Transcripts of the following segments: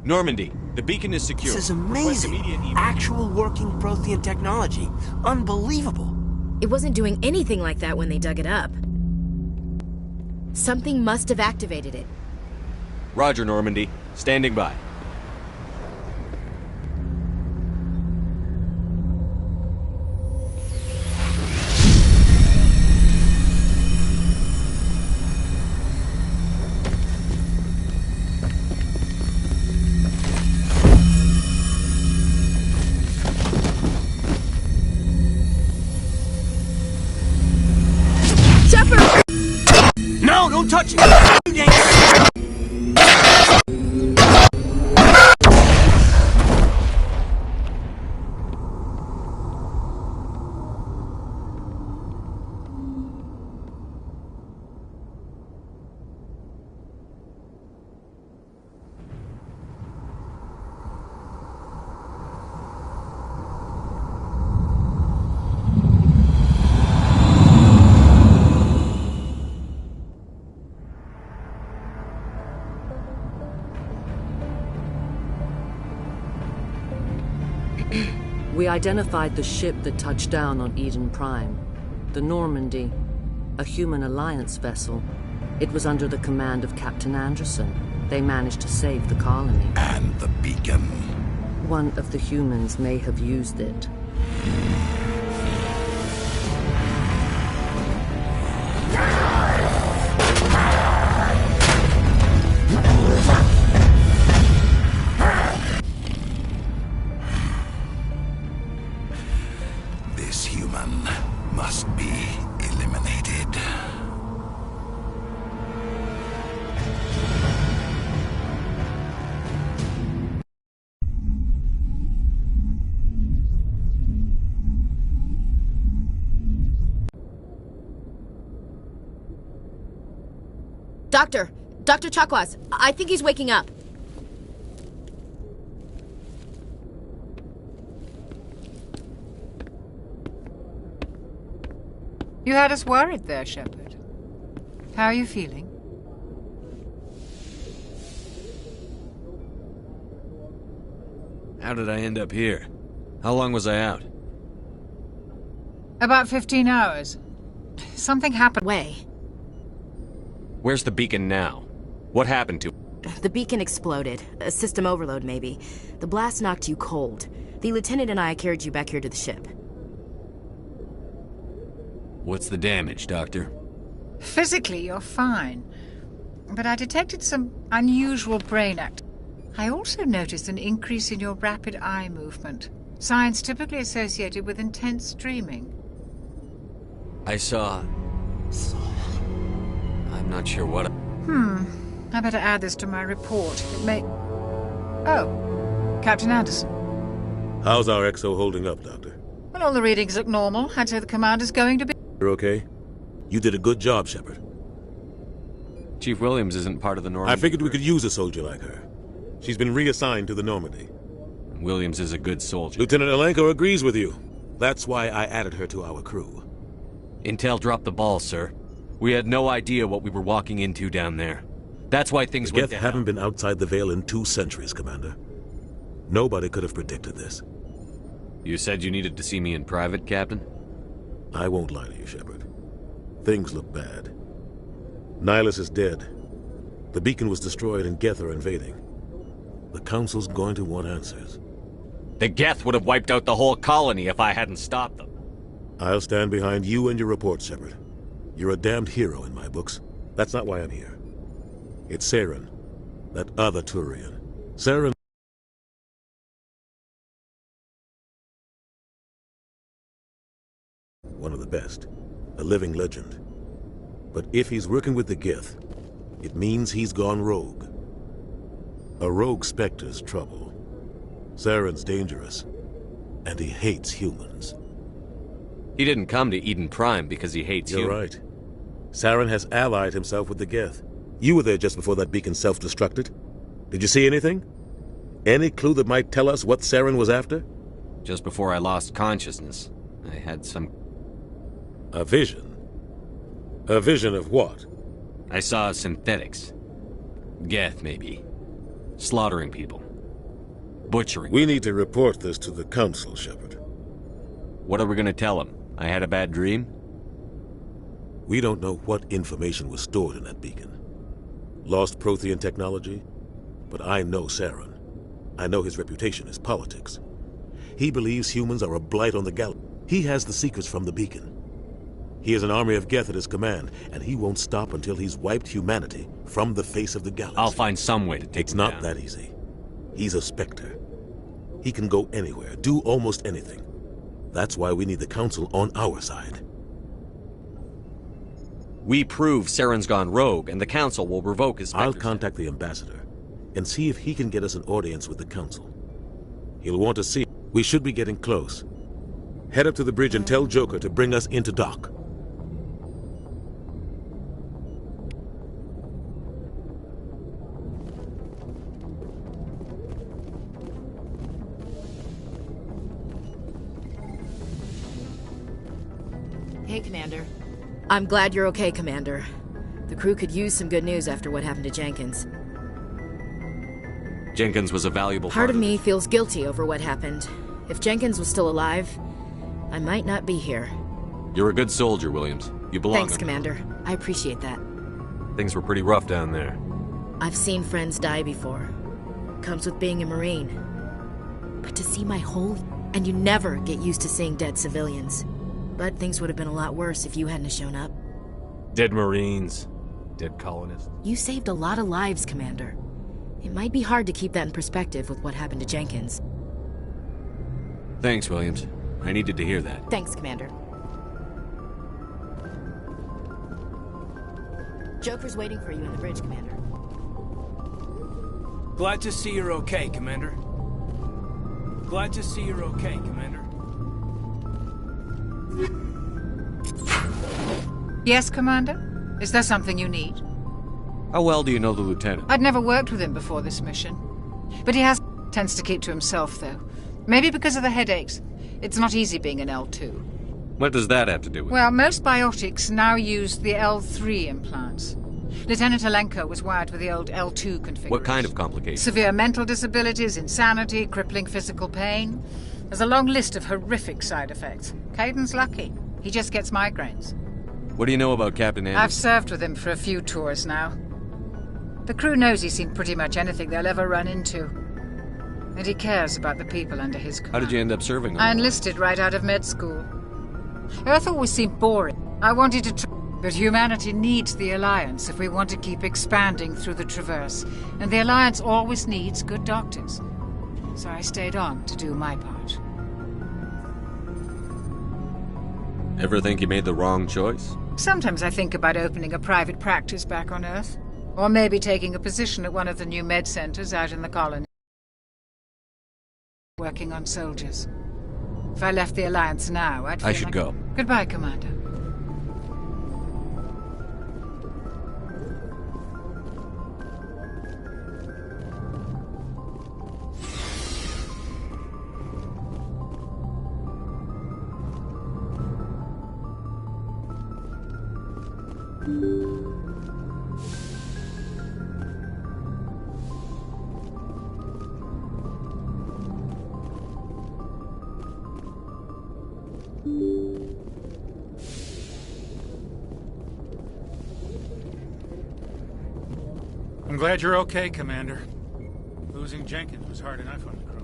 Normandy, the beacon is secure. This is amazing. Actual working Prothean technology. Unbelievable. It wasn't doing anything like that when they dug it up. Something must have activated it. Roger, Normandy. Standing by. No, don't touch it! Too dangerous! We identified the ship that touched down on Eden Prime. The Normandy, a human alliance vessel. It was under the command of Captain Anderson. They managed to save the colony. And the beacon. One of the humans may have used it. This human must be eliminated. Dr. Chakwas, I think he's waking up. You had us worried there, Shepard. How are you feeling? How did I end up here? How long was I out? About 15 hours. Something happened. Where's the beacon now? What happened to it? The beacon exploded. A system overload, maybe. The blast knocked you cold. The lieutenant and I carried you back here to the ship. What's the damage, Doctor? Physically, you're fine. But I detected some unusual brain activity. I also noticed an increase in your rapid eye movement. Signs typically associated with intense dreaming. I saw... I'm not sure what... I better add this to my report. It may... Oh, Captain Anderson. How's our XO holding up, Doctor? Well, all the readings look normal. I'd say the commander's going to be... You're okay? You did a good job, Shepard. Chief Williams isn't part of the Normandy. I figured we could use a soldier like her. She's been reassigned to the Normandy. Williams is a good soldier. Lieutenant Alenko agrees with you. That's why I added her to our crew. Intel dropped the ball, sir. We had no idea what we were walking into down there. That's why things The went Geth down. haven't been outside the Veil in 2 centuries, Commander. Nobody could have predicted this. You said you needed to see me in private, Captain? I won't lie to you, Shepard. Things look bad. Nihilus is dead. The beacon was destroyed and Geth are invading. The Council's going to want answers. The Geth would have wiped out the whole colony if I hadn't stopped them. I'll stand behind you and your report, Shepard. You're a damned hero in my books. That's not why I'm here. It's Saren, that other Turian. Saren... one of the best. A living legend. But if he's working with the Geth, it means he's gone rogue. A rogue Spectre's trouble. Saren's dangerous, and he hates humans. He didn't come to Eden Prime because he hates You're right. Saren has allied himself with the Geth. You were there just before that beacon self-destructed. Did you see anything? Any clue that might tell us what Saren was after? Just before I lost consciousness, I had some... A vision? A vision of what? I saw synthetics. Geth, maybe. Slaughtering people. Butchering. We need to report this to the Council, Shepard. What are we gonna tell him? I had a bad dream? We don't know what information was stored in that beacon. Lost Prothean technology? But I know Saren. I know his reputation is politics. He believes humans are a blight on the galaxy. He has the secrets from the beacon. He has an army of Geth at his command, and he won't stop until he's wiped humanity from the face of the galaxy. I'll find some way to take It's him not down. that easy. He's a Spectre. He can go anywhere, do almost anything. That's why we need the Council on our side. We prove Saren's gone rogue, and the Council will revoke his I'll Spectre contact the Ambassador and see if he can get us an audience with the Council. He'll want to see. We should be getting close. Head up to the bridge and tell Joker to bring us into dock. Hey, Commander. I'm glad you're okay, Commander. The crew could use some good news after what happened to Jenkins. Jenkins was a valuable Part of me feels guilty over what happened. If Jenkins was still alive, I might not be here. You're a good soldier, Williams. You belong. Thanks, Commander. I appreciate that. Things were pretty rough down there. I've seen friends die before. Comes with being a Marine. But to see my whole... And you never get used to seeing dead civilians. But things would have been a lot worse if you hadn't shown up. Dead Marines. Dead colonists. You saved a lot of lives, Commander. It might be hard to keep that in perspective with what happened to Jenkins. Thanks, Williams. I needed to hear that. Thanks, Commander. Joker's waiting for you in the bridge, Commander. Glad to see you're okay, Commander. Glad to see you're okay, Commander. Yes, Commander? Is there something you need? How well do you know the Lieutenant? I'd never worked with him before this mission. But he tends to keep to himself, though. Maybe because of the headaches. It's not easy being an L2. What does that have to do with it? Well, most biotics now use the L3 implants. Lieutenant Alenko was wired with the old L2 configuration. What kind of complications? Severe mental disabilities, insanity, crippling physical pain. There's a long list of horrific side effects. Caden's lucky. He just gets migraines. What do you know about Captain Anderson? I've served with him for a few tours now. The crew knows he's seen pretty much anything they'll ever run into. And he cares about the people under his command. How did you end up serving I him? enlisted right out of med school. Earth always seemed boring. I wanted to but humanity needs the Alliance if we want to keep expanding through the Traverse. And the Alliance always needs good doctors. So I stayed on to do my part. Ever think you made the wrong choice? Sometimes I think about opening a private practice back on Earth. Or maybe taking a position at one of the new med centers out in the colony. Working on soldiers. If I left the Alliance now, I'd feel I should like... go. Goodbye, Commander. I'm glad you're okay, Commander. Losing Jenkins was hard enough on the crew.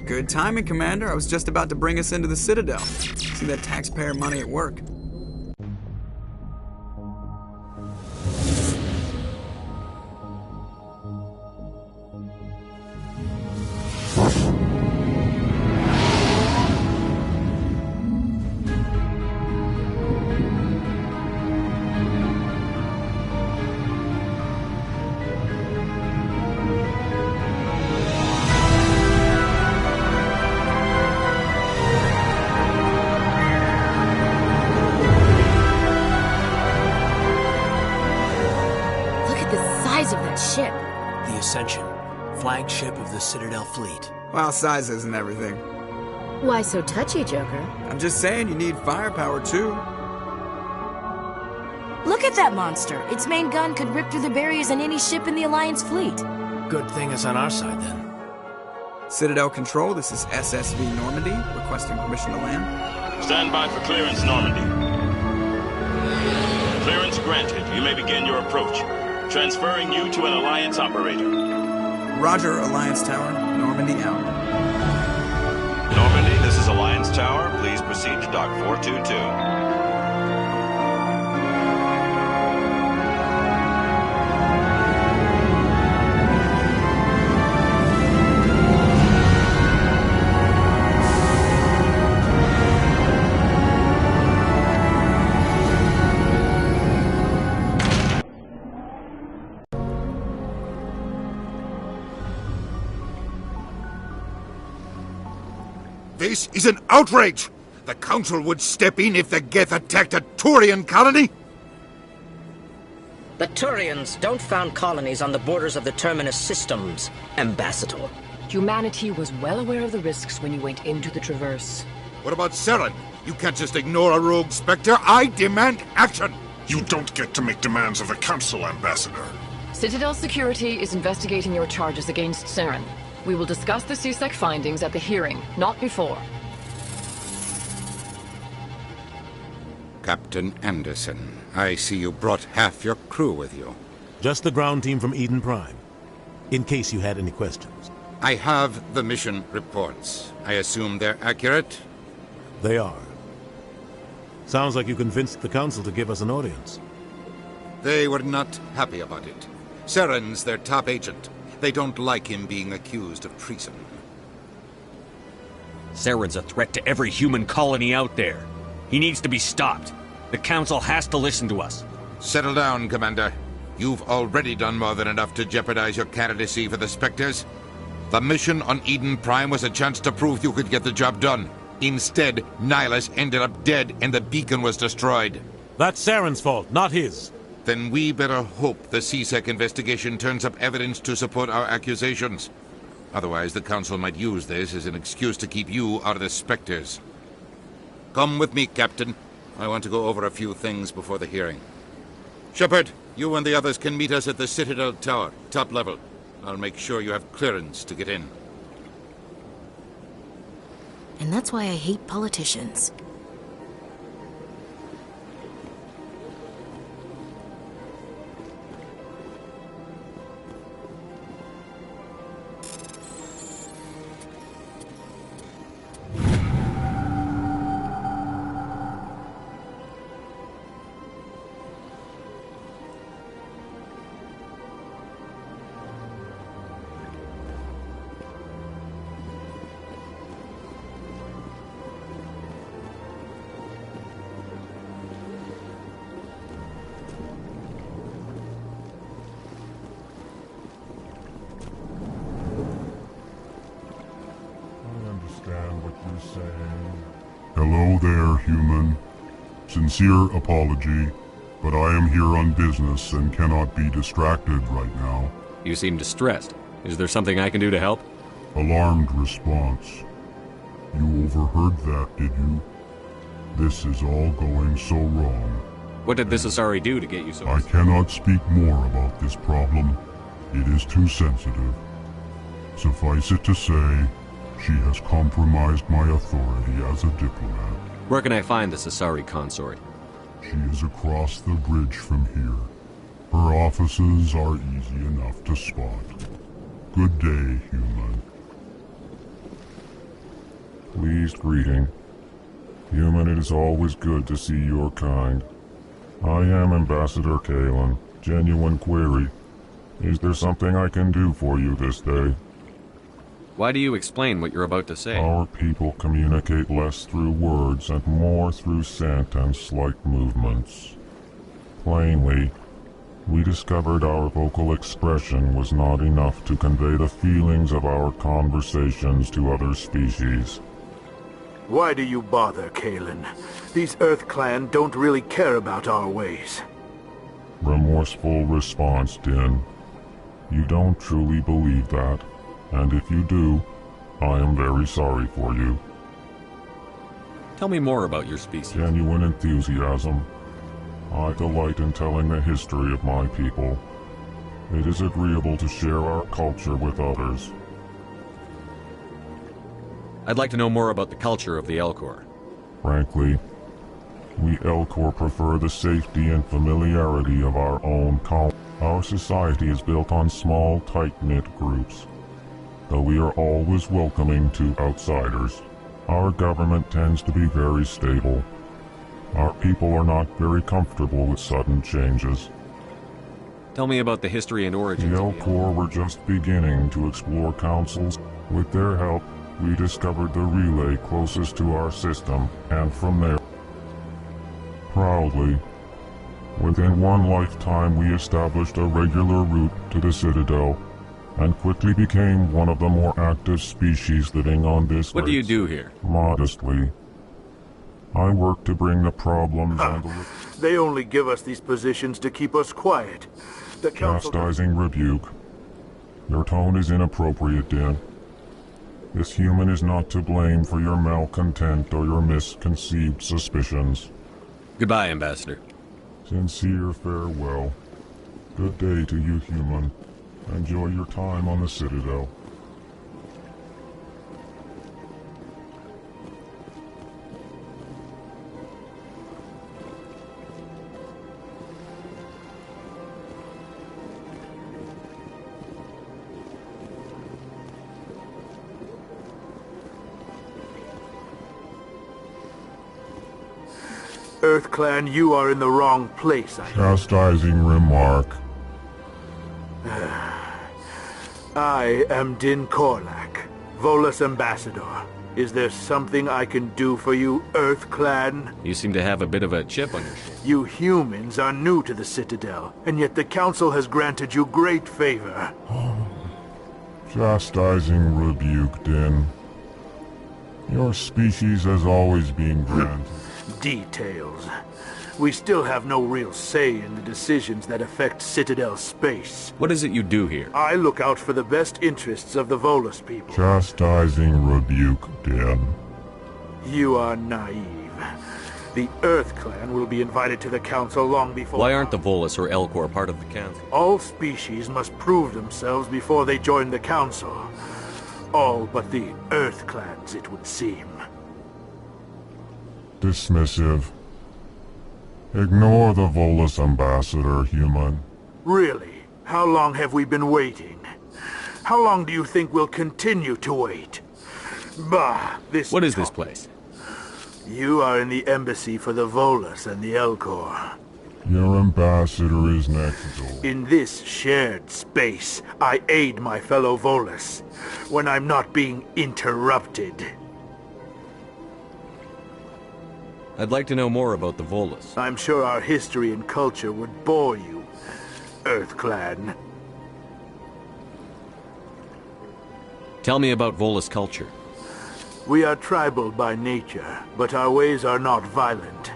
Good timing, Commander. I was just about to bring us into the Citadel. See that taxpayer money at work. the Citadel fleet. Well, size isn't everything. Why so touchy, Joker? I'm just saying you need firepower, too. Look at that monster. Its main gun could rip through the barriers in any ship in the Alliance fleet. Good thing it's on our side, then. Citadel Control, this is SSV Normandy, requesting permission to land. Stand by for clearance, Normandy. Clearance granted. You may begin your approach. Transferring you to an Alliance operator. Roger, Alliance Tower. Normandy out. Normandy, this is Alliance Tower. Please proceed to Dock 422. This is an outrage! The Council would step in if the Geth attacked a Turian colony? The Turians don't found colonies on the borders of the Terminus systems, Ambassador. Humanity was well aware of the risks when you went into the Traverse. What about Saren? You can't just ignore a rogue Spectre. I demand action! You don't get to make demands of the Council, Ambassador. Citadel Security is investigating your charges against Saren. We will discuss the CSEC findings at the hearing, not before. Captain Anderson, I see you brought half your crew with you. Just the ground team from Eden Prime, in case you had any questions. I have the mission reports. I assume they're accurate? They are. Sounds like you convinced the Council to give us an audience. They were not happy about it. Saren's their top agent. They don't like him being accused of treason. Saren's a threat to every human colony out there. He needs to be stopped. The Council has to listen to us. Settle down, Commander. You've already done more than enough to jeopardize your candidacy for the Spectres. The mission on Eden Prime was a chance to prove you could get the job done. Instead, Nihilus ended up dead and the beacon was destroyed. That's Saren's fault, not his. Then we better hope the CSEC investigation turns up evidence to support our accusations. Otherwise, the Council might use this as an excuse to keep you out of the Spectres. Come with me, Captain. I want to go over a few things before the hearing. Shepard, you and the others can meet us at the Citadel Tower, top level. I'll make sure you have clearance to get in. And that's why I hate politicians. Hello there, human. Sincere apology, but I am here on business and cannot be distracted right now. You seem distressed. Is there something I can do to help? Alarmed response. You overheard that, did you? This is all going so wrong. What did this Asari do to get you so... I cannot speak more about this problem. It is too sensitive. Suffice it to say, she has compromised my authority as a diplomat. Where can I find this Asari consort? She is across the bridge from here. Her offices are easy enough to spot. Good day, human. Pleased greeting. Human, it is always good to see your kind. I am Ambassador Kalen. Genuine query. Is there something I can do for you this day? Why do you explain what you're about to say? Our people communicate less through words and more through scent and slight movements. Plainly, we discovered our vocal expression was not enough to convey the feelings of our conversations to other species. Why do you bother, Kalen? These Earth Clan don't really care about our ways. Remorseful response, Din. You don't truly believe that. And if you do, I am very sorry for you. Tell me more about your species. Genuine enthusiasm. I delight in telling the history of my people. It is agreeable to share our culture with others. I'd like to know more about the culture of the Elcor. Frankly, we Elcor prefer the safety and familiarity of our own colony. Our society is built on small, tight-knit groups, though we are always welcoming to outsiders. Our government tends to be very stable. Our people are not very comfortable with sudden changes. Tell me about the history and origins The of the Elcor were just beginning to explore councils. With their help, we discovered the relay closest to our system, and from there, proudly, within one lifetime we established a regular route to the Citadel, and quickly became one of the more active species living on this What do you do here? Modestly. I work to bring the problems and the... They only give us these positions to keep us quiet. The council... Chastising rebuke. Your tone is inappropriate, Din. This human is not to blame for your malcontent or your misconceived suspicions. Goodbye, Ambassador. Sincere farewell. Good day to you, human. Enjoy your time on the Citadel. EarthClan, you are in the wrong place, Chastising remark. I am Din Korlak, Volus Ambassador. Is there something I can do for you, EarthClan? You seem to have a bit of a chip on your shoulder. You humans are new to the Citadel, and yet the Council has granted you great favor. Chastising rebuke, Din. Your species has always been granted. Details. We still have no real say in the decisions that affect Citadel space. What is it you do here? I look out for the best interests of the Volus people. Chastising rebuke, Din. You are naive. The EarthClan will be invited to the Council long before... Why aren't the Volus or Elcor part of the Council? All species must prove themselves before they join the Council. All but the EarthClans, it would seem. Dismissive. Ignore the Volus Ambassador, human. Really? How long have we been waiting? How long do you think we'll continue to wait? Bah, this... What is this place? You are in the embassy for the Volus and the Elcor. Your ambassador is next door. In this shared space, I aid my fellow Volus when I'm not being interrupted. I'd like to know more about the Volus. I'm sure our history and culture would bore you, EarthClan. Tell me about Volus culture. We are tribal by nature, but our ways are not violent.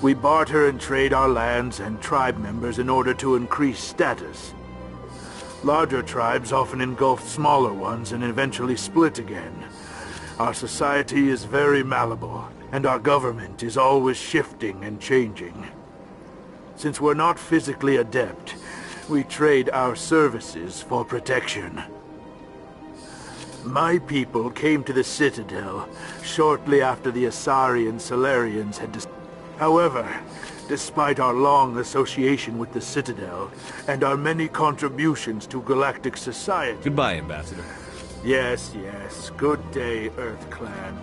We barter and trade our lands and tribe members in order to increase status. Larger tribes often engulf smaller ones and eventually split again. Our society is very malleable, and our government is always shifting and changing. Since we're not physically adept, we trade our services for protection. My people came to the Citadel shortly after the Asari and Salarians had However, despite our long association with the Citadel, and our many contributions to galactic society... Goodbye, Ambassador. Yes, yes. Good day, EarthClan.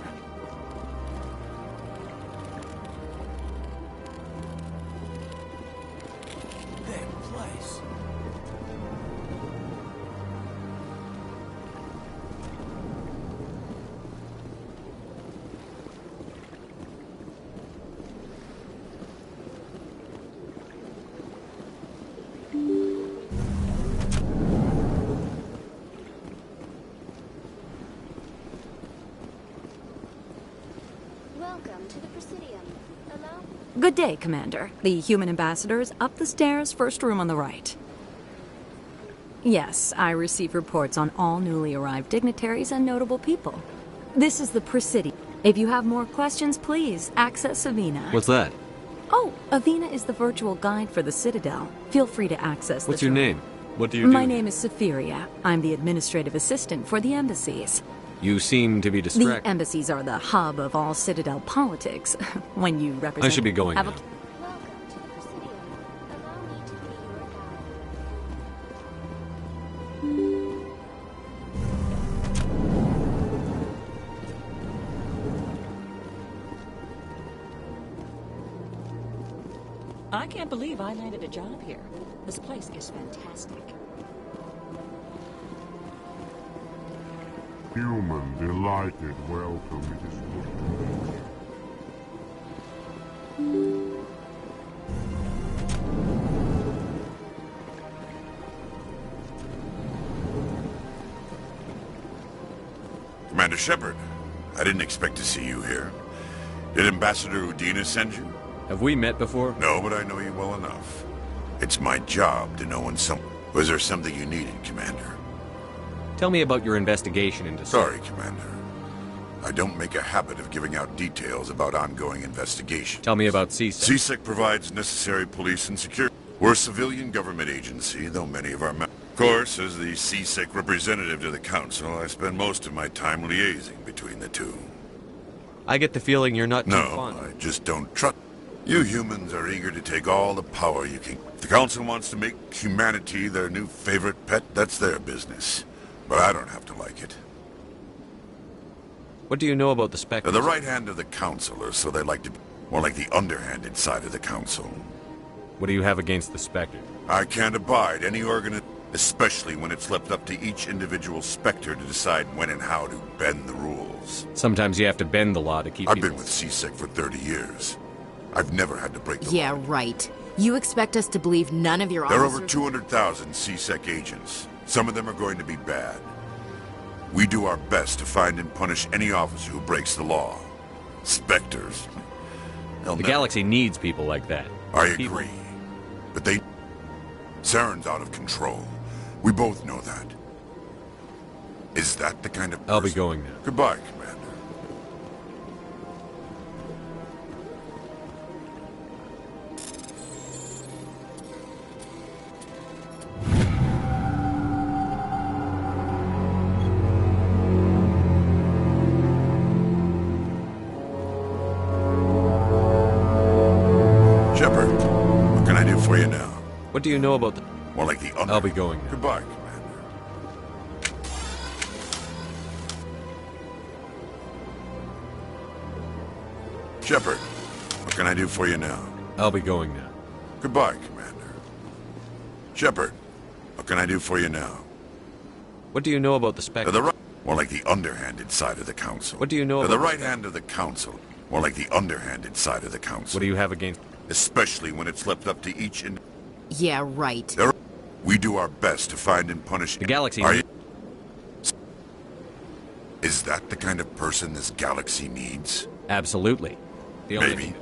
Good day, Commander. The human ambassador is up the stairs, first room on the right. Yes, I receive reports on all newly arrived dignitaries and notable people. This is the Presidium. If you have more questions, please access Avena. What's that? Oh, Avena is the virtual guide for the Citadel. Feel free to access What's the your name? What do you do? My name is Safiria. I'm the administrative assistant for the embassies. You seem to be The distracted. embassies are the hub of all Citadel politics. When you represent... I should be going have now. I can't believe I landed a job here. This place is fantastic. Human delighted, welcome. It is good. Commander Shepard, I didn't expect to see you here. Did Ambassador Udina send you? Have we met before? No, but I know you well enough. It's my job to know when some... Was there something you needed, Commander? Tell me about your investigation into... Sorry, Commander. I don't make a habit of giving out details about ongoing investigations. Tell me about CSEC. CSEC provides necessary police and security. We're a civilian government agency, though many of our members... Of course, as the CSEC representative to the Council, I spend most of my time liaising between the two. I get the feeling you're not too No, fond. I just don't trust... You humans are eager to take all the power you can. If the Council wants to make humanity their new favorite pet, that's their business. But I don't have to like it. What do you know about the Spectres? They're the right hand of the Council, or so they like to be. More like the underhanded side of the Council. What do you have against the Spectre? I can't abide any organization, especially when it's left up to each individual Spectre to decide when and how to bend the rules. Sometimes you have to bend the law to keep I've people... been with CSEC for 30 years. I've never had to break the law. Yeah, right. You expect us to believe none of your There are officers... over 200,000 CSEC agents. Some of them are going to be bad. We do our best to find and punish any officer who breaks the law. Spectres. The galaxy needs people like that. I agree. But they... Saren's out of control. We both know that. Is that the kind of person? I'll be going now. Goodbye, Commander. Shepard, what can I do for you now? What do you know about the... More like the I'll be going now. Goodbye, Commander. Shepard, what can I do for you now? I'll be going now. Goodbye, Commander. Shepard, what can I do for you now? What do you know about the Spectre? More like the underhanded side of the Council. What do you know They're about... the right hand of the Council. More like the underhanded side of the Council. What do you have against... Especially when it's left up to each and... Yeah, right. We do our best to find and punish... The galaxy... Is that the kind of person this galaxy needs? Absolutely. Maybe.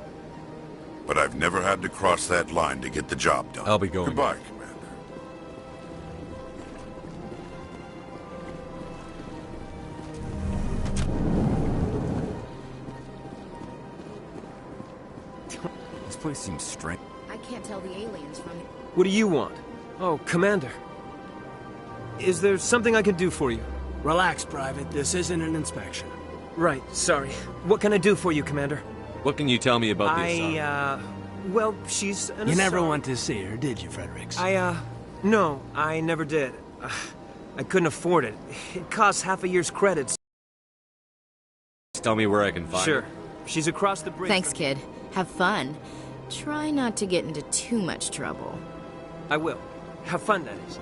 But I've never had to cross that line to get the job done. I'll be going. Goodbye, Commander. This place seems strange. I can't tell the aliens from the... What do you want? Oh, Commander. Is there something I can do for you? Relax, Private. This isn't an inspection. Right, sorry. What can I do for you, Commander? What can you tell me about the Asari? Well, she's an You never Asari. went to see her, did you, Fredericks? No, I never did. I couldn't afford it. It costs half a year's credits. Tell me where I can find Sure. her. She's across the bridge. Thanks, kid. Have fun. Try not to get into too much trouble. I will. Have fun, that is.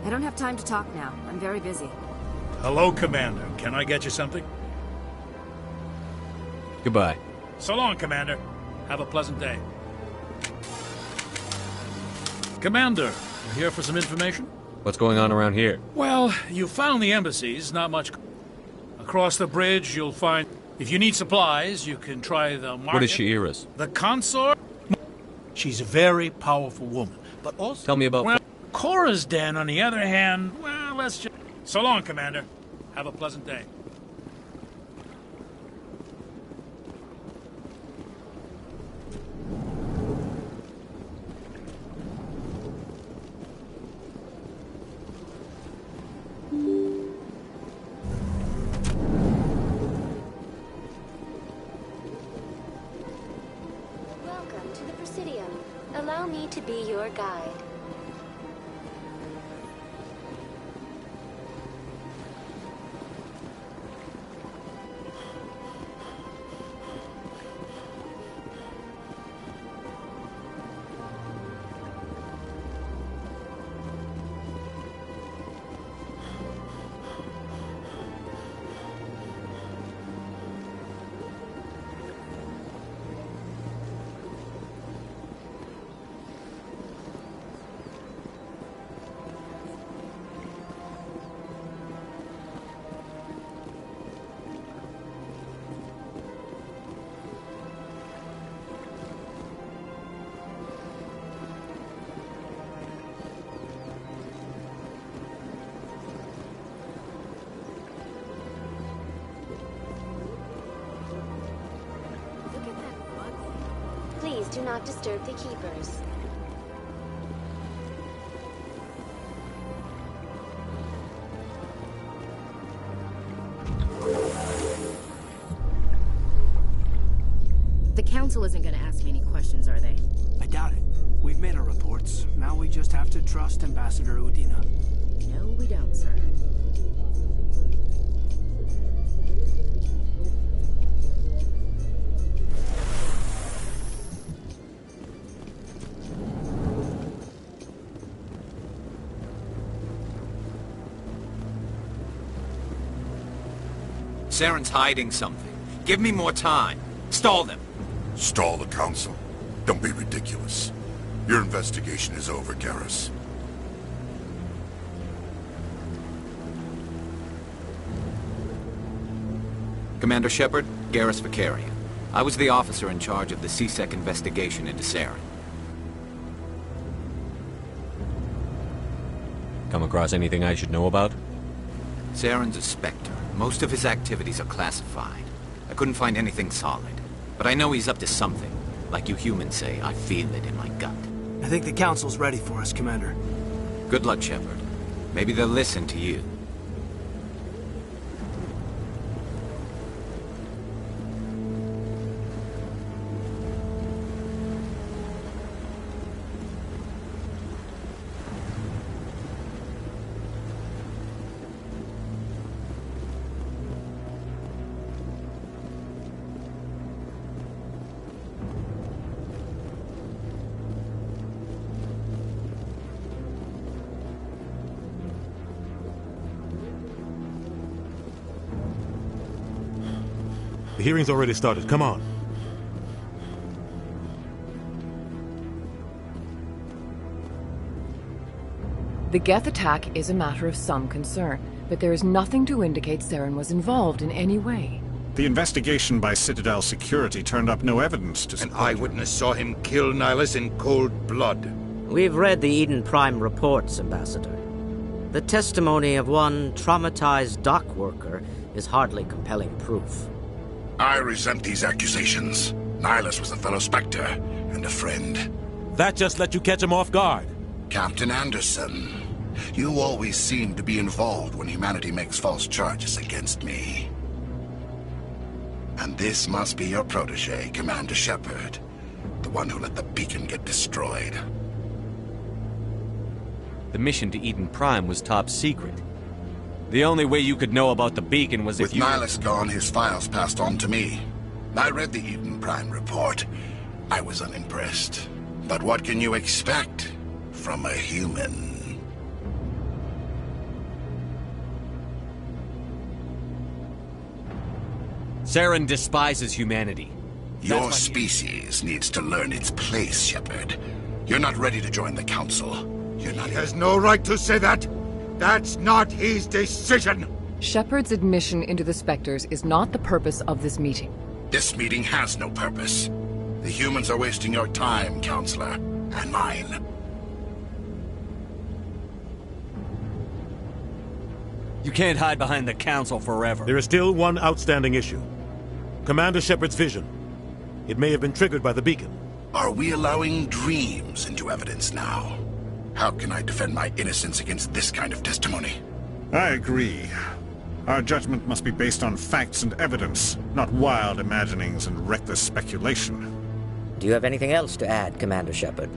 I don't have time to talk now. I'm very busy. Hello, Commander. Can I get you something? Goodbye. So long, Commander. Have a pleasant day. Commander, you here for some information? What's going on around here? Well, you found the embassies, not much... A Across the bridge, you'll find... If you need supplies, you can try the market. What is Shi'ira's? The consort? She's a very powerful woman, but also... Tell me about... Well, Cora's den, on the other hand, well, let's just... So long, Commander. Have a pleasant day. Welcome to the Presidium. Allow me to be your guide. Please do not disturb the keepers. The Council isn't going to ask me any questions, are they? I doubt it. We've made our reports. Now we just have to trust Ambassador Udina. No, we don't, sir. Saren's hiding something. Give me more time. Stall them. Stall the Council? Don't be ridiculous. Your investigation is over, Garrus. Commander Shepard, Garrus Vicarian. I was the officer in charge of the CSEC investigation into Saren. Come across anything I should know about? Saren's a Spectre. Most of his activities are classified. I couldn't find anything solid. But I know he's up to something. Like you humans say, I feel it in my gut. I think the Council's ready for us, Commander. Good luck, Shepard. Maybe they'll listen to you. The hearing's already started. Come on. The Geth attack is a matter of some concern, but there is nothing to indicate Saren was involved in any way. The investigation by Citadel Security turned up no evidence to support... An eyewitness saw him kill Nihilus in cold blood. We've read the Eden Prime reports, Ambassador. The testimony of one traumatized dock worker is hardly compelling proof. I resent these accusations. Nihilus was a fellow Spectre and a friend. That just let you catch him off guard. Captain Anderson, you always seem to be involved when humanity makes false charges against me. And this must be your protege, Commander Shepard. The one who let the beacon get destroyed. The mission to Eden Prime was top secret. The only way you could know about the beacon was if you... With Nihilus gone, his files passed on to me. I read the Eden Prime report. I was unimpressed. But what can you expect from a human? Saren despises humanity. Your species needs to learn its place, Shepard. You're not ready to join the Council. You're not... He has no right to say that! That's not his decision! Shepard's admission into the Spectres is not the purpose of this meeting. This meeting has no purpose. The humans are wasting your time, Counselor, and mine. You can't hide behind the Council forever. There is still one outstanding issue. Commander Shepard's vision. It may have been triggered by the beacon. Are we allowing dreams into evidence now? How can I defend my innocence against this kind of testimony? I agree. Our judgment must be based on facts and evidence, not wild imaginings and reckless speculation. Do you have anything else to add, Commander Shepard?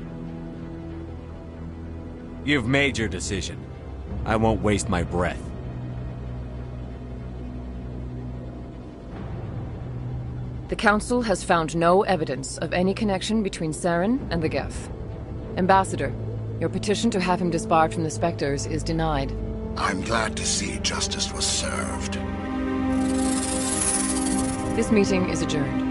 You've made your decision. I won't waste my breath. The Council has found no evidence of any connection between Saren and the Geth. Ambassador, your petition to have him disbarred from the Spectres is denied. I'm glad to see justice was served. This meeting is adjourned.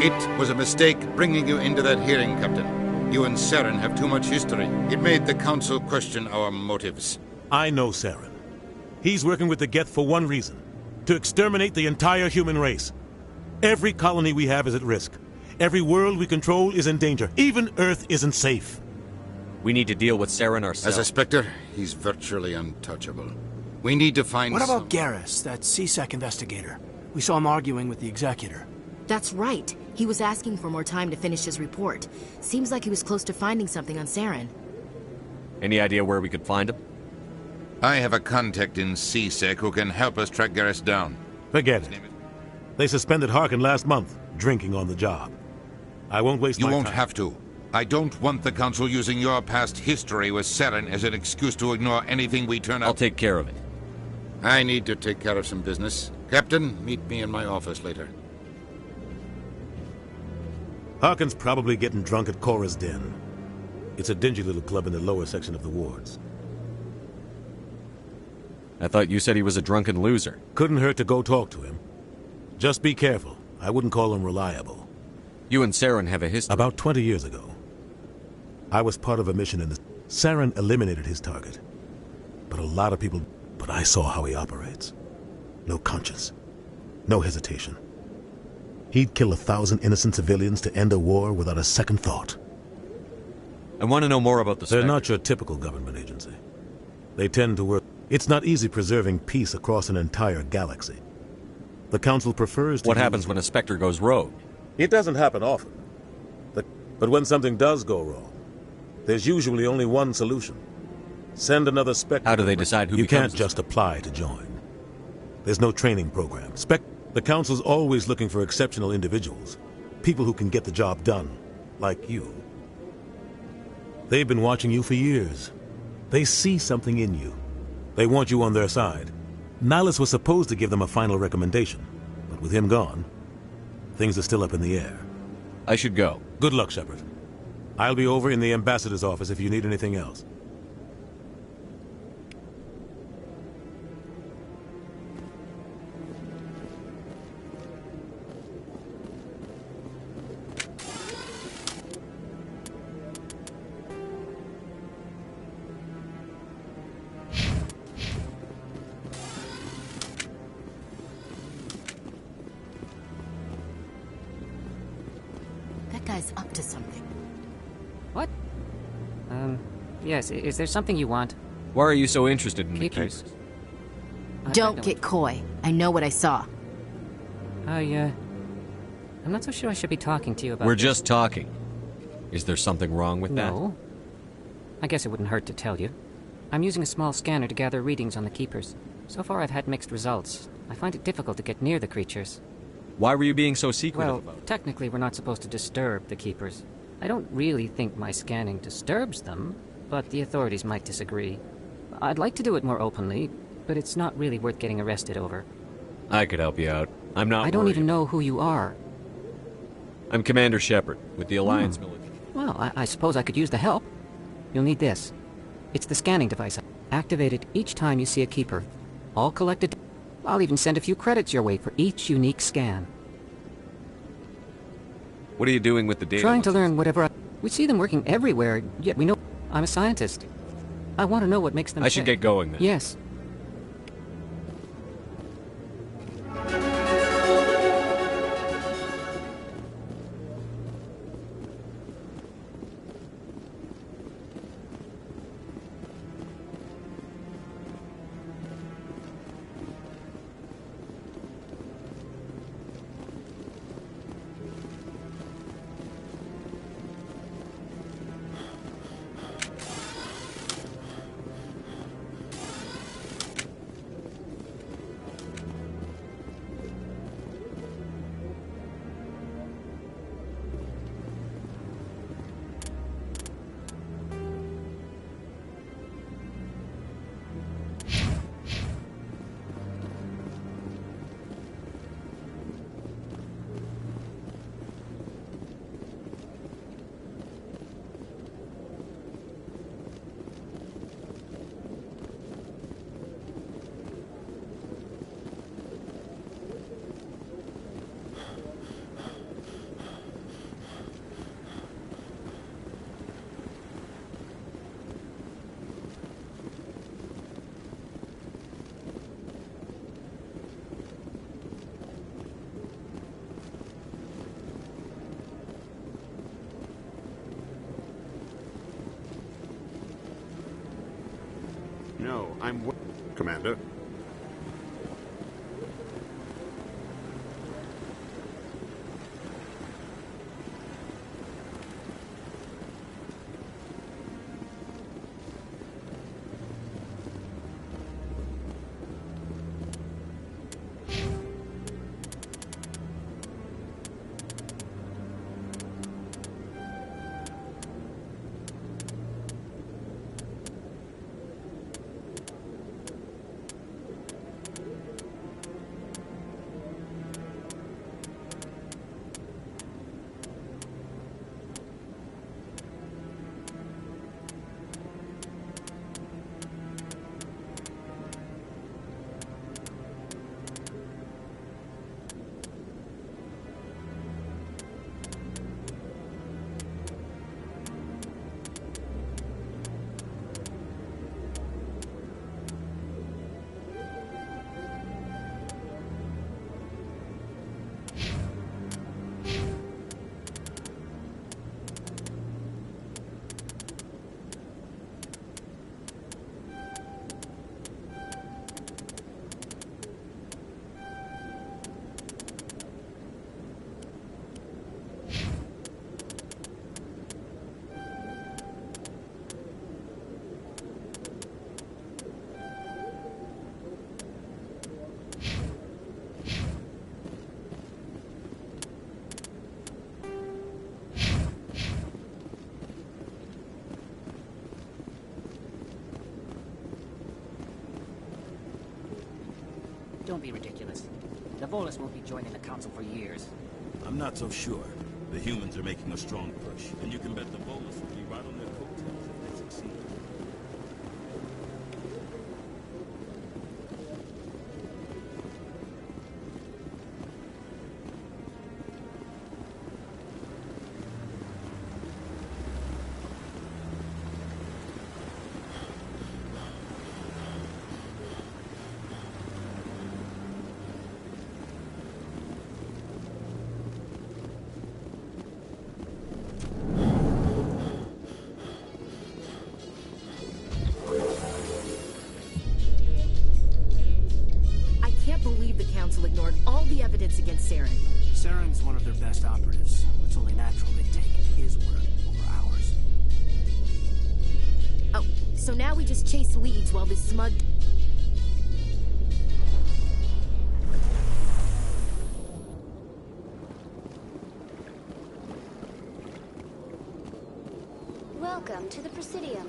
It was a mistake bringing you into that hearing, Captain. You and Saren have too much history. It made the Council question our motives. I know Saren. He's working with the Geth for one reason. To exterminate the entire human race. Every colony we have is at risk. Every world we control is in danger. Even Earth isn't safe. We need to deal with Saren ourselves. As a Spectre, he's virtually untouchable. We need to find What about Garrus, that CSEC investigator? We saw him arguing with the Executor. That's right. He was asking for more time to finish his report. Seems like he was close to finding something on Saren. Any idea where we could find him? I have a contact in CSEC who can help us track Garrus down. Forget it. They suspended Harkin last month, drinking on the job. I won't waste my time. You won't have to. I don't want the Council using your past history with Saren as an excuse to ignore anything we turn up. I'll take care of it. I need to take care of some business. Captain, meet me in my office later. Harkin's probably getting drunk at Cora's Den. It's a dingy little club in the lower section of the wards. I thought you said he was a drunken loser. Couldn't hurt to go talk to him. Just be careful. I wouldn't call him reliable. You and Saren have a history. About 20 years ago, I was part of a mission in the... Saren eliminated his target. But a lot of people... But I saw how he operates. No conscience. No hesitation. He'd kill 1,000 innocent civilians to end a war without a second thought. I want to know more about the Spectre. They're not your typical government agency. They tend to work... It's not easy preserving peace across an entire galaxy. The Council prefers to... What happens when a Spectre goes rogue? It doesn't happen often. But when something does go wrong, there's usually only one solution. Send another Spectre... How do they decide who You becomes can't just apply to join. There's no training program. The Council's always looking for exceptional individuals. People who can get the job done. Like you. They've been watching you for years. They see something in you. They want you on their side. Nihilus was supposed to give them a final recommendation. But with him gone, things are still up in the air. I should go. Good luck, Shepard. I'll be over in the ambassador's office if you need anything else. Guy's up to something. What? Yes, is there something you want? Why are you so interested in Keepers. the case? Don't get coy. I know what I saw. I'm not so sure I should be talking to you about We're this. just talking. Is there something wrong with that? No. I guess it wouldn't hurt to tell you. I'm using a small scanner to gather readings on the Keepers. So far I've had mixed results. I find it difficult to get near the creatures. Why were you being so secretive about it? Technically we're not supposed to disturb the Keepers. I don't really think my scanning disturbs them, but the authorities might disagree. I'd like to do it more openly, but it's not really worth getting arrested over. I could help you out. I'm not I don't worried. even know who you are. I'm Commander Shepard, with the Alliance military. Well, I suppose I could use the help. You'll need this. It's the scanning device. Activate it each time you see a Keeper. All collected... I'll even send a few credits your way for each unique scan. What are you doing with the data? Trying to learn whatever We see them working everywhere, yet we know I'm a scientist. I want to know what makes them I should tick. get going then. Yes. No, I'm... Commander. Don't be ridiculous. The Volus won't be joining the Council for years. I'm not so sure. The humans are making a strong push, and you can bet the Volus will be right on their coattails if they succeed. Ignored all the evidence against Saren. Saren's one of their best operatives. It's only natural they'd take his word over ours. Oh, so now we just chase leads while this smug... Welcome to the Presidium.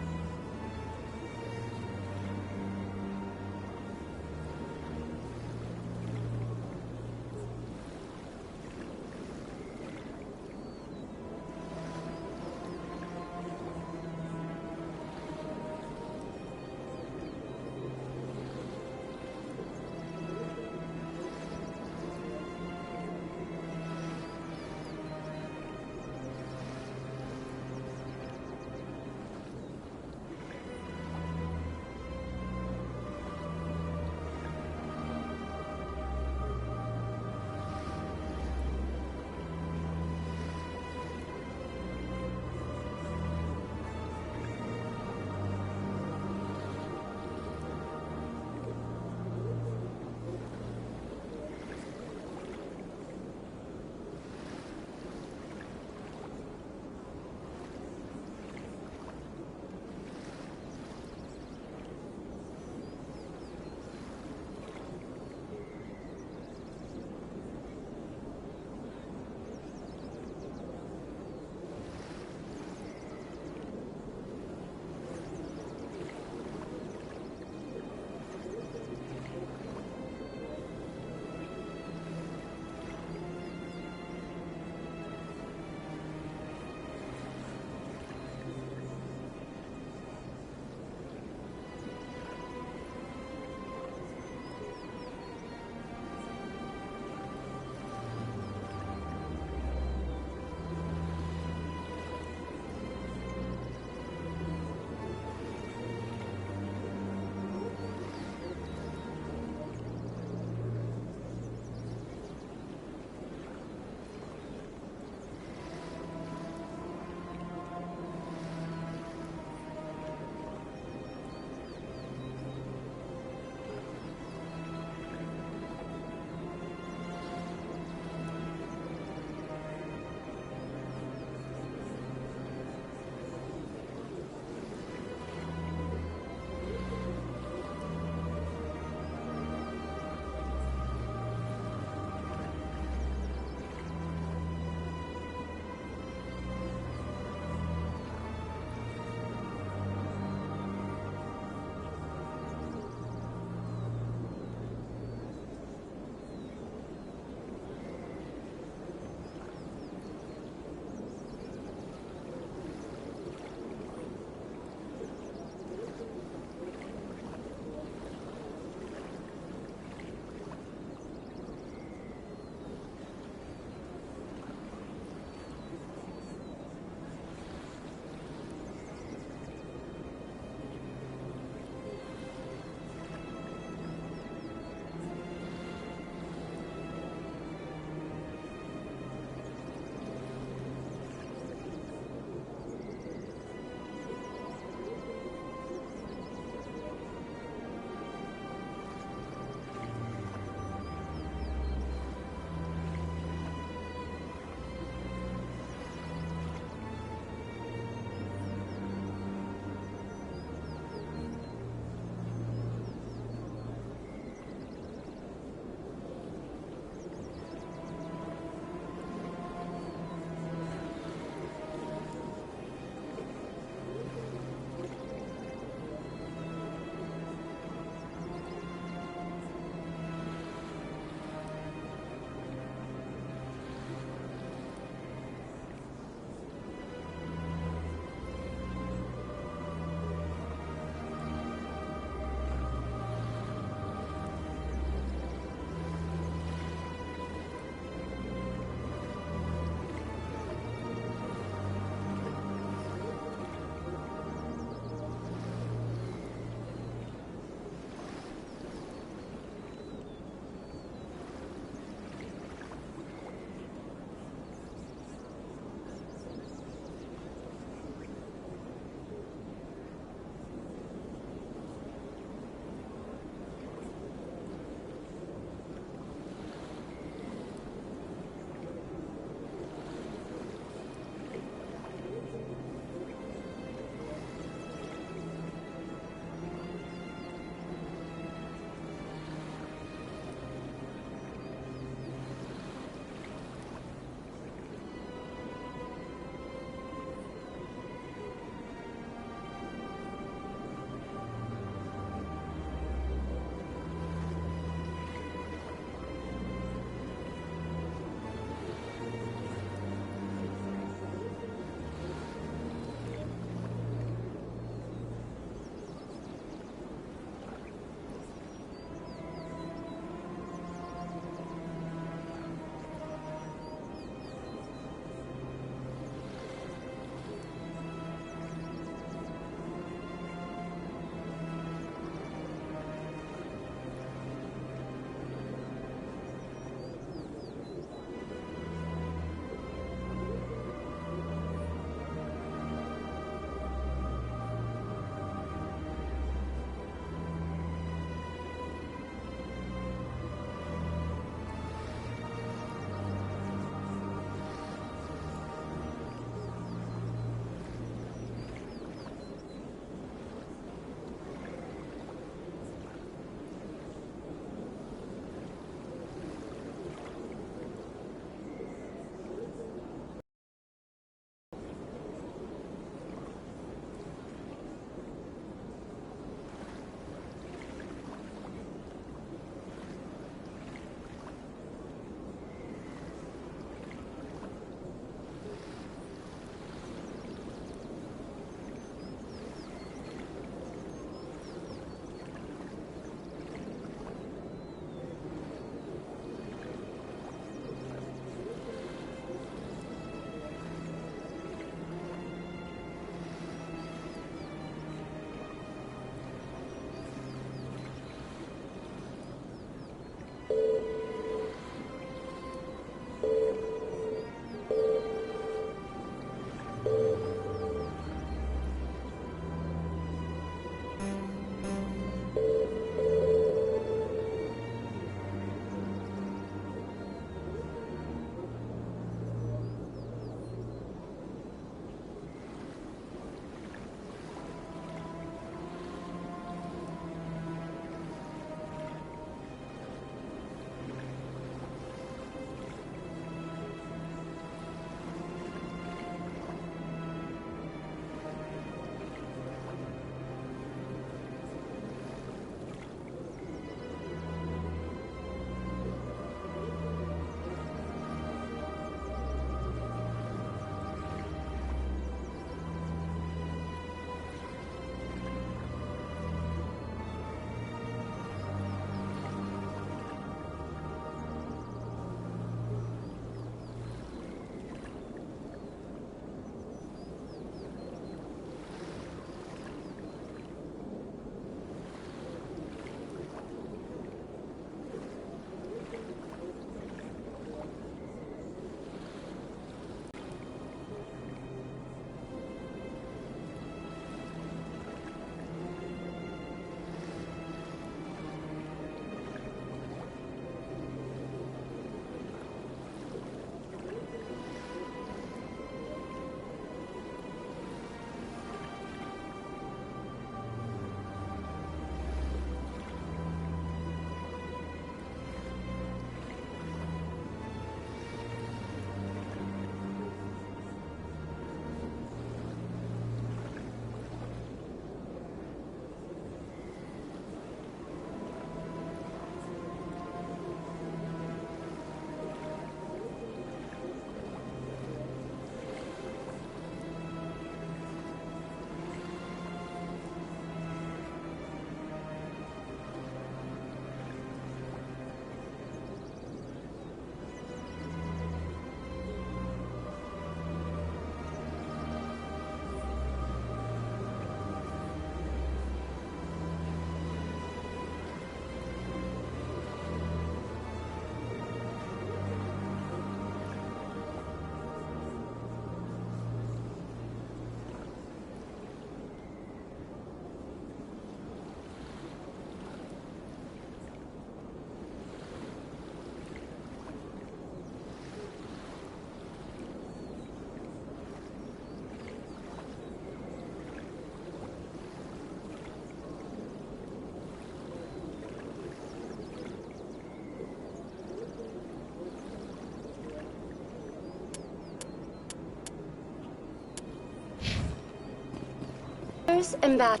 keepers,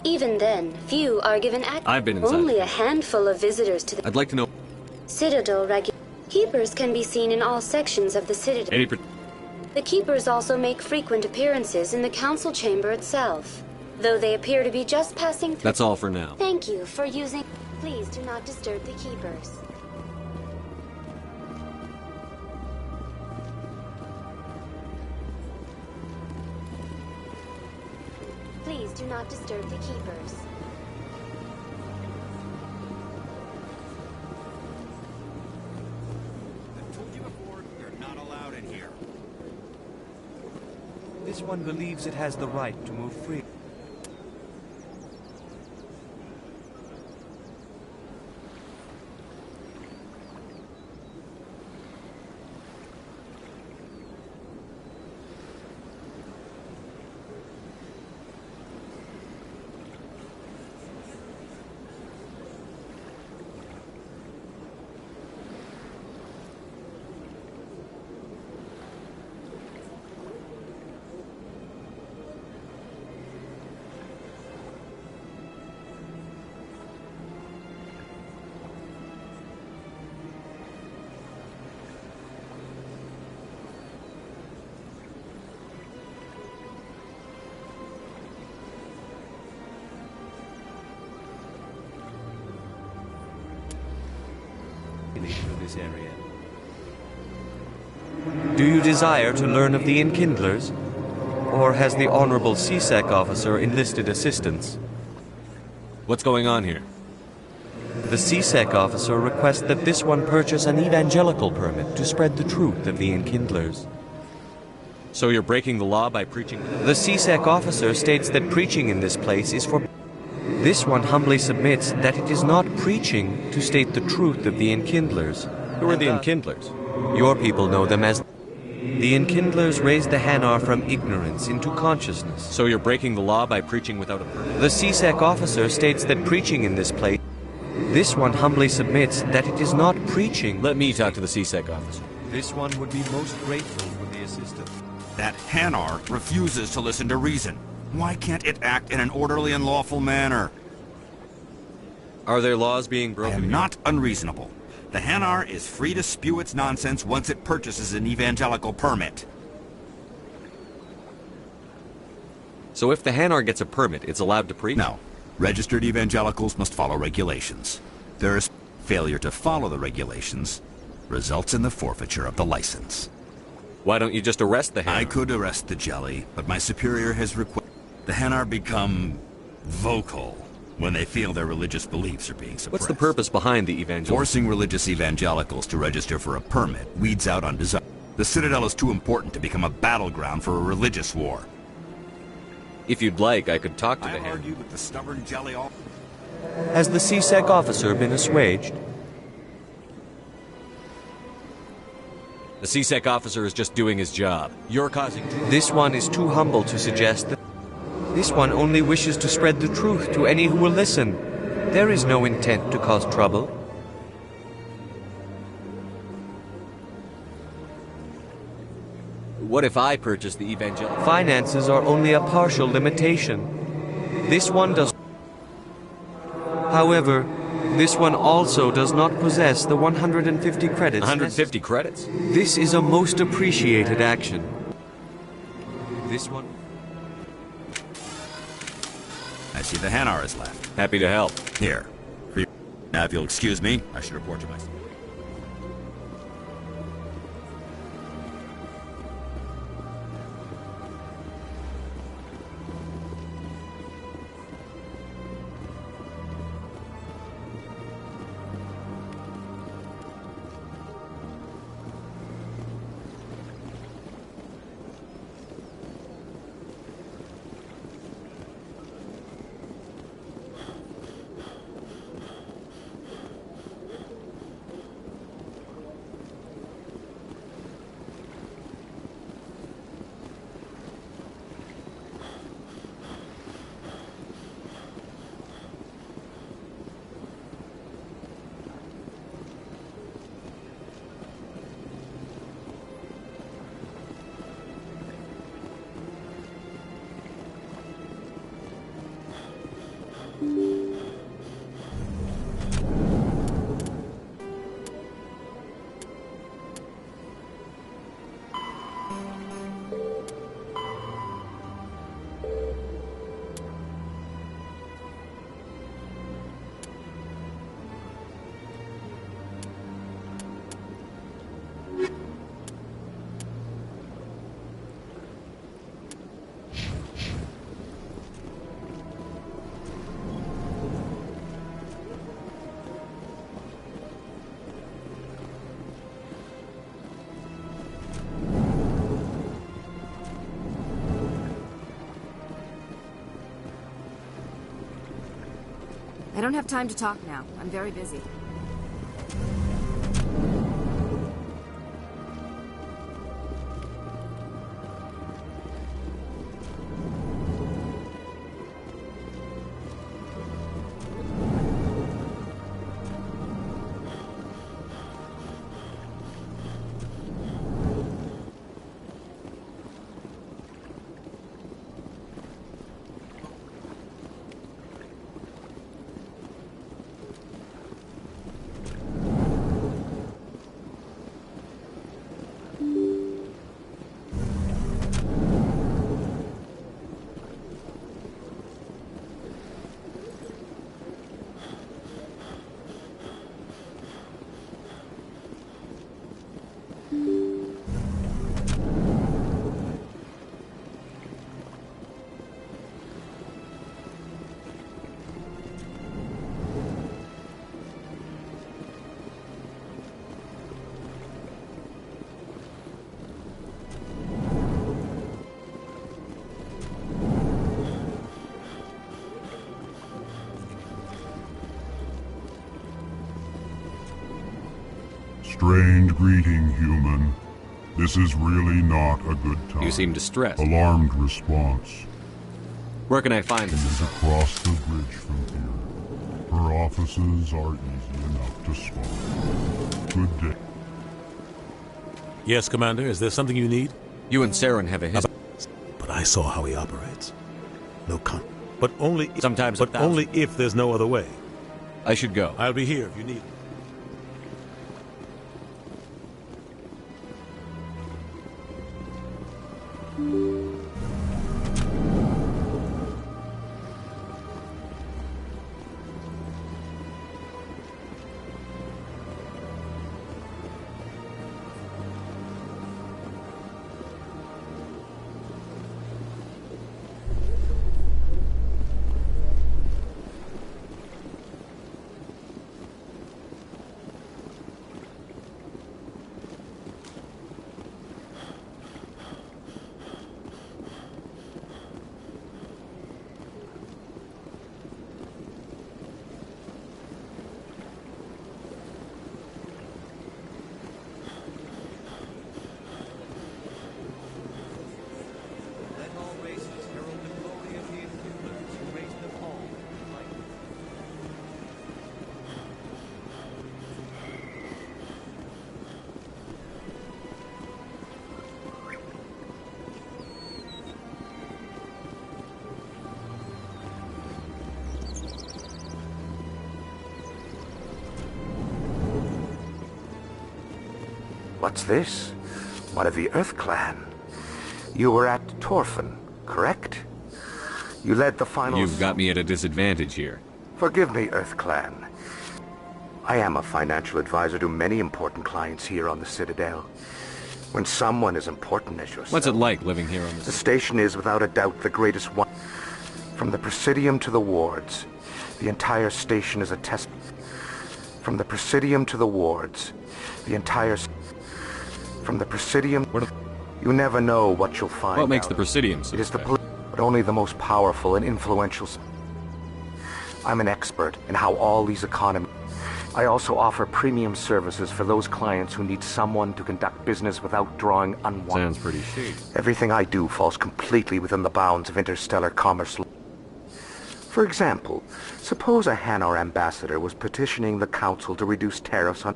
even then, few are given access. I've been inside. Only a handful of visitors to the I'd like to know... Citadel keepers can be seen in all sections of the Citadel. The keepers also make frequent appearances in the council chamber itself, though they appear to be just passing through. That's all for now. Thank you for using... Please do not disturb the keepers. Please do not disturb the keepers. I told you before, you're not allowed in here. This one believes it has the right to move free. Through this area. Do you desire to learn of the Enkindlers? Or has the Honorable CSEC officer enlisted assistance? What's going on here? The CSEC officer requests that this one purchase an evangelical permit to spread the truth of the Enkindlers. So you're breaking the law by preaching... The CSEC officer states that preaching in this place is for... This one humbly submits that it is not preaching to state the truth of the Enkindlers. Who are the Enkindlers? Your people know them as... The Enkindlers raised the Hanar from ignorance into consciousness. So you're breaking the law by preaching without a permit? The CSEC officer states that preaching in this place... This one humbly submits that it is not preaching... Let me talk to the CSEC officer. This one would be most grateful for the assistance. That Hanar refuses to listen to reason. Why can't it act in an orderly and lawful manner? Are there laws being broken? I am not unreasonable. The Hanar is free to spew its nonsense once it purchases an evangelical permit. So if the Hanar gets a permit, it's allowed to preach? No. Registered evangelicals must follow regulations. Their failure to follow the regulations results in the forfeiture of the license. Why don't you just arrest the Hanar? I could arrest the jelly, but my superior has requested the Hanar become vocal when they feel their religious beliefs are being suppressed. What's the purpose behind the evangelicals? Forcing religious evangelicals to register for a permit weeds out undesirables. The Citadel is too important to become a battleground for a religious war. If you'd like, I could talk to the Hanar. I argue with the stubborn jelly all... Has the CSEC officer been assuaged? The CSEC officer is just doing his job. You're causing... This one is too humble to suggest that... This one only wishes to spread the truth to any who will listen. There is no intent to cause trouble. What if I purchase the evangelical? Finances are only a partial limitation. This one does... However, this one also does not possess the 150 credits. 150 credits? This is a most appreciated action. This one... I see the Hanar is left. Happy to help. Here. Now, if you'll excuse me, I should report to my... I don't have time to talk now. I'm very busy. Strange greeting, human. This is really not a good time. You seem distressed. Alarmed response. Where can I find It this? is across the bridge from here. Her offices are easy enough to spot. Good day. Yes, Commander. Is there something you need? You and Saren have a history. But I saw how he operates. No con. But only. Sometimes. But only if there's no other way. I should go. I'll be here if you need me. What's this? One of the Earth Clan. You were at Torfin, correct? You led the final... You've got me at a disadvantage here. Forgive me, Earth Clan. I am a financial advisor to many important clients here on the Citadel. When someone as important as yourself... What's it like living here on The station is without a doubt the greatest one. From the Presidium to the wards, the entire station is a test... From the Presidium to the wards, the entire... From the Presidium... You never know what you'll find. What makes the Presidium so It is the special? but only the most powerful and influential... I'm an expert in how all these economies... I also offer premium services for those clients who need someone to conduct business without drawing unwanted... Sounds pretty shady. Everything I do falls completely within the bounds of interstellar commerce law. For example, suppose a Hanar ambassador was petitioning the Council to reduce tariffs on...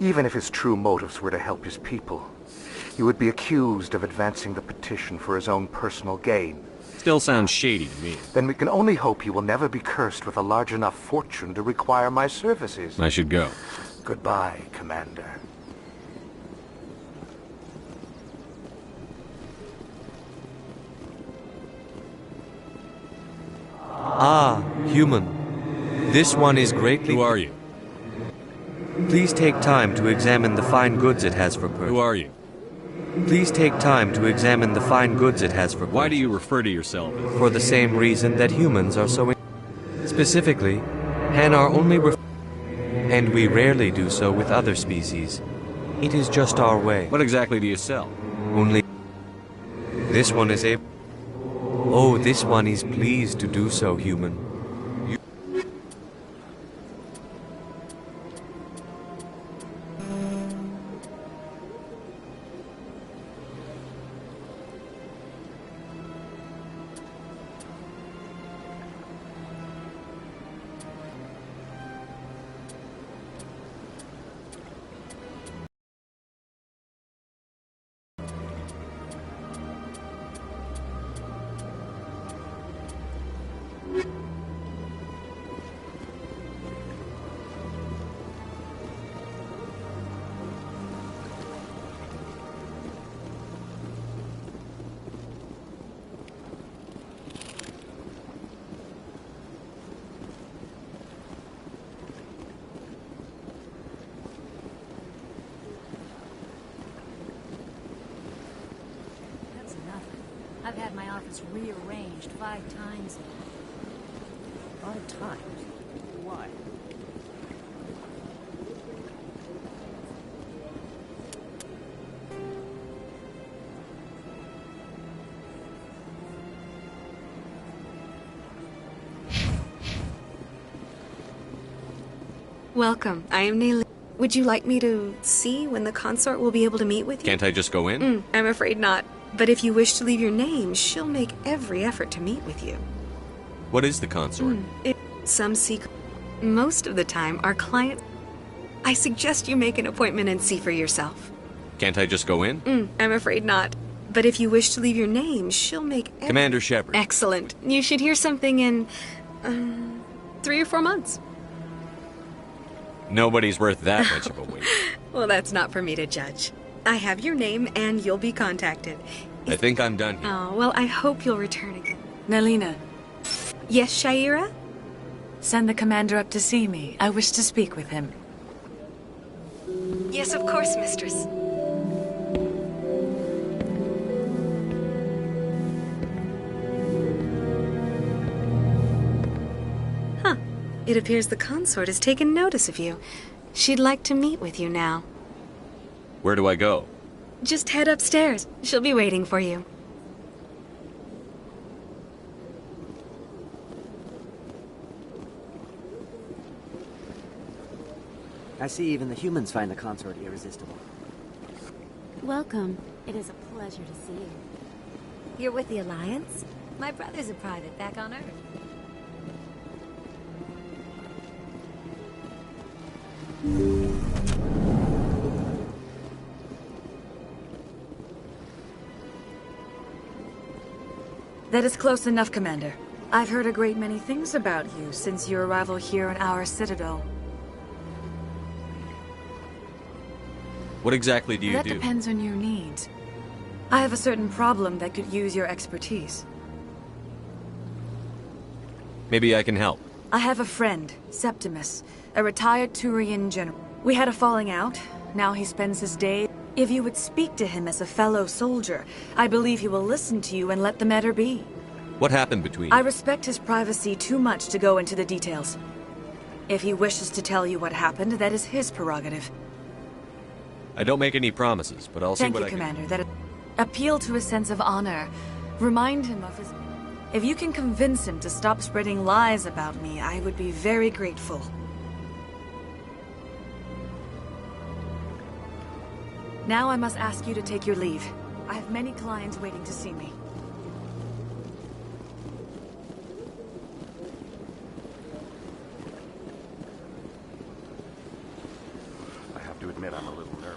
Even if his true motives were to help his people, he would be accused of advancing the petition for his own personal gain. Still sounds shady to me. Then we can only hope he will never be cursed with a large enough fortune to require my services. I should go. Goodbye, Commander. Ah, human. This one is greatly... Who are you? Please take time to examine the fine goods it has for purchase. Who are you? Please take time to examine the fine goods it has for purchase. Why do you refer to yourself as... For the same reason that humans are so... Specifically, Hanar only and we rarely do so with other species. It is just our way. What exactly do you sell? Only... This one is able... Oh, this one is pleased to do so, human. I've had my office rearranged 5 times. 5 times? Why? Welcome. I am Neil. Would you like me to see when the consort will be able to meet with you? Can't I just go in? I'm afraid not. But if you wish to leave your name, she'll make every effort to meet with you. What is the consort? It's some secret. Most of the time, our clients... I suggest you make an appointment and see for yourself. Can't I just go in? I'm afraid not. But if you wish to leave your name, she'll make... Commander Shepard. Excellent. You should hear something in... 3 or 4 months. Nobody's worth that much of a wait. Well, that's not for me to judge. I have your name, and you'll be contacted. I think I'm done here. Oh, well, I hope you'll return again. Nelina. Yes, Shaira? Send the commander up to see me. I wish to speak with him. Yes, of course, mistress. Huh. It appears the consort has taken notice of you. She'd like to meet with you now. Where do I go? Just head upstairs. She'll be waiting for you. I see even the humans find the consort irresistible. Welcome. It is a pleasure to see you. You're with the Alliance? My brother's a private back on Earth. That is close enough, Commander. I've heard a great many things about you since your arrival here in our citadel. What exactly do you That do? depends on your needs. I have a certain problem that could use your expertise. Maybe I can help. I have a friend, Septimus, a retired Turian general. We had a falling out. Now he spends his day. If you would speak to him as a fellow soldier, I believe he will listen to you and let the matter be. What happened between I you? respect his privacy too much to go into the details. If he wishes to tell you what happened, that is his prerogative. I don't make any promises, but I'll see Thank what you, I can Commander. That appeal to his sense of honor. Remind him of his... If you can convince him to stop spreading lies about me, I would be very grateful. Now I must ask you to take your leave. I have many clients waiting to see me. I have to admit I'm a little nervous.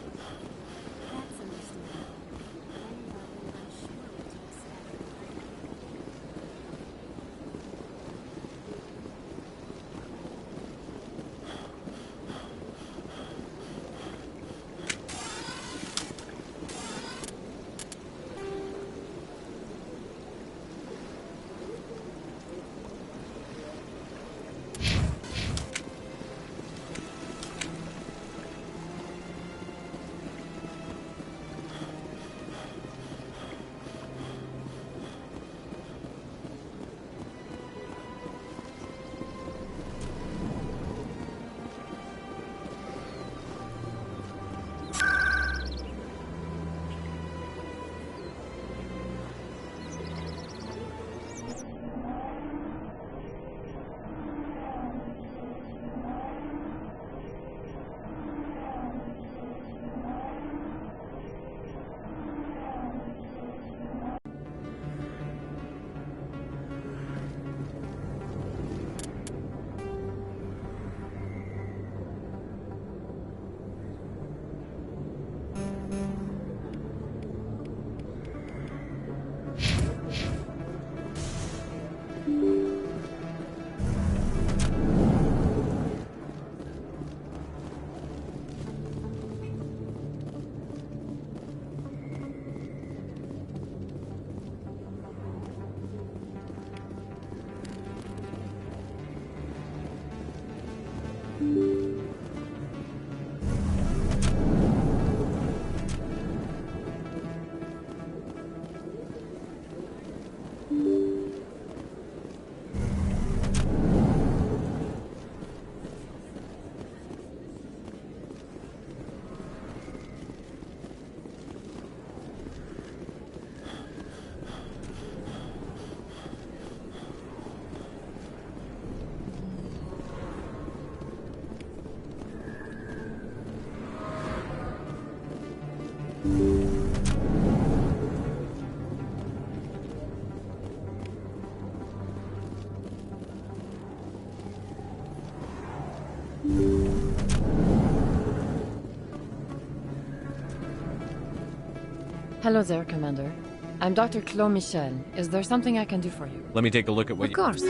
Hello there, Commander. I'm Dr. Claude Michel. Is there something I can do for you? Let me take a look at what Of course.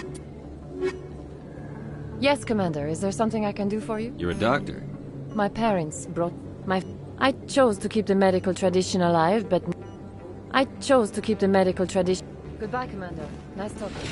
Yes, Commander. Is there something I can do for you? You're a doctor. My parents brought I chose to keep the medical tradition alive, but I chose to keep the medical tradition. Goodbye, Commander. Nice talking.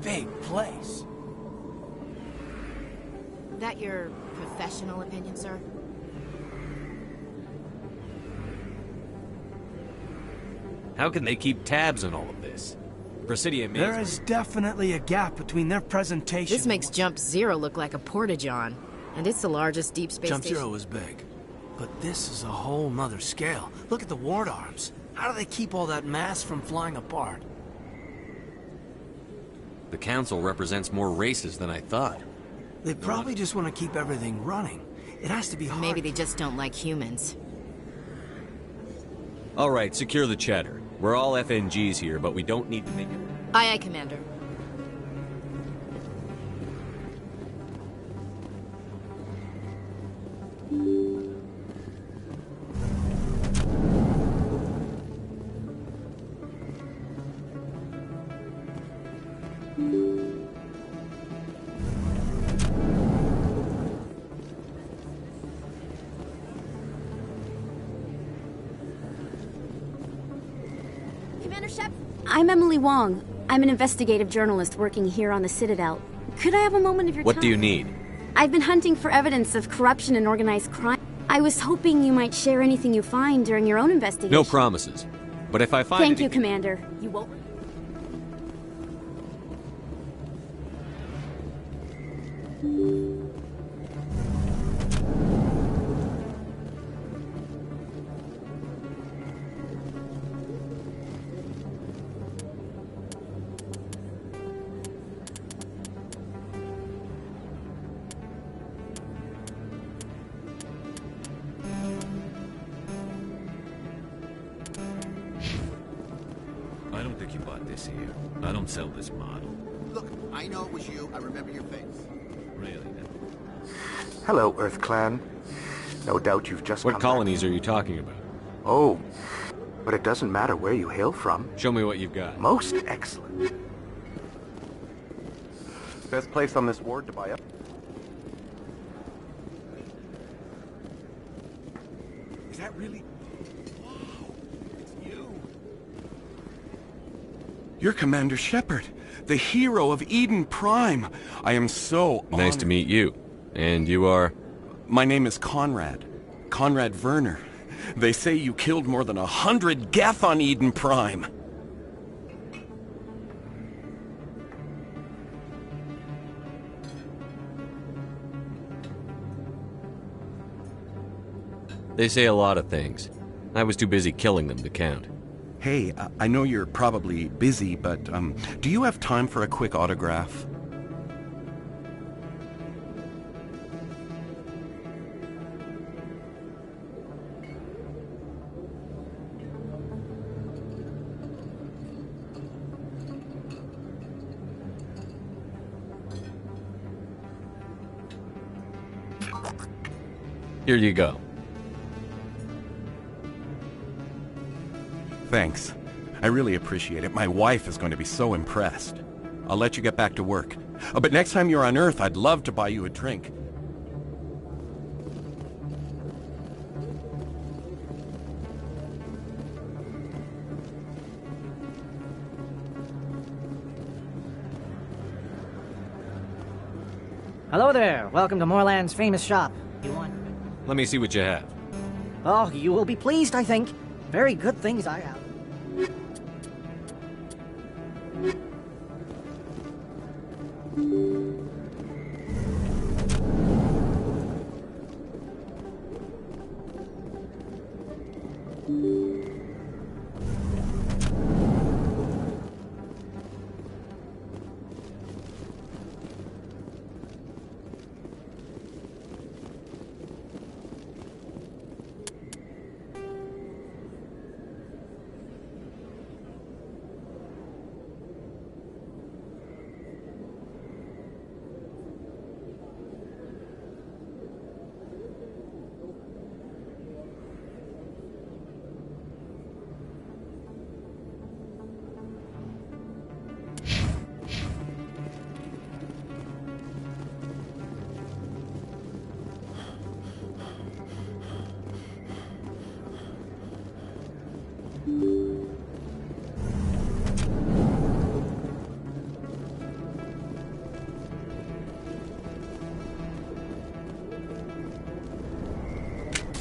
Big place. That your professional opinion, sir? How can they keep tabs on all of this? Presidia means... There is definitely a gap between their presentation... This makes Jump Zero look like a porta-john. And it's the largest deep space Jump station. Zero is big. But this is a whole nother scale. Look at the ward arms. How do they keep all that mass from flying apart? The Council represents more races than I thought. They probably just want to keep everything running. It has to be hard. Maybe they just don't like humans. All right, secure the chatter. We're all FNGs here, but we don't need to make it... Aye, aye, Commander. Commander Shep, I'm Emily Wong. I'm an investigative journalist working here on the Citadel. Could I have a moment of your time? What do you need? I've been hunting for evidence of corruption and organized crime. I was hoping you might share anything you find during your own investigation. No promises. But if I find Thank you, Commander. You won't... I don't think you bought this here. I don't sell this model. Look, I know it was you. I remember your face. Really? Hello, Earth Clan. No doubt you've just What colonies are you talking about? Oh, but it doesn't matter where you hail from. Show me what you've got. Most excellent. Best place on this ward to buy up. Is that really... Wow, it's you. You're Commander Shepard, the hero of Eden Prime. I am so honored. Nice to meet you. And you are? My name is Conrad. Conrad Werner. They say you killed more than 100 Geth on Eden Prime. They say a lot of things. I was too busy killing them to count. Hey, I know you're probably busy, but do you have time for a quick autograph? Here you go. Thanks. I really appreciate it. My wife is going to be so impressed. I'll let you get back to work. Oh, but next time you're on Earth, I'd love to buy you a drink. Hello there. Welcome to Moorland's famous shop. You want... Let me see what you have. Oh, you will be pleased, I think. Very good things I have.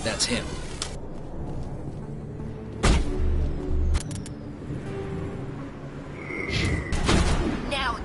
That's him. Now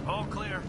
All clear.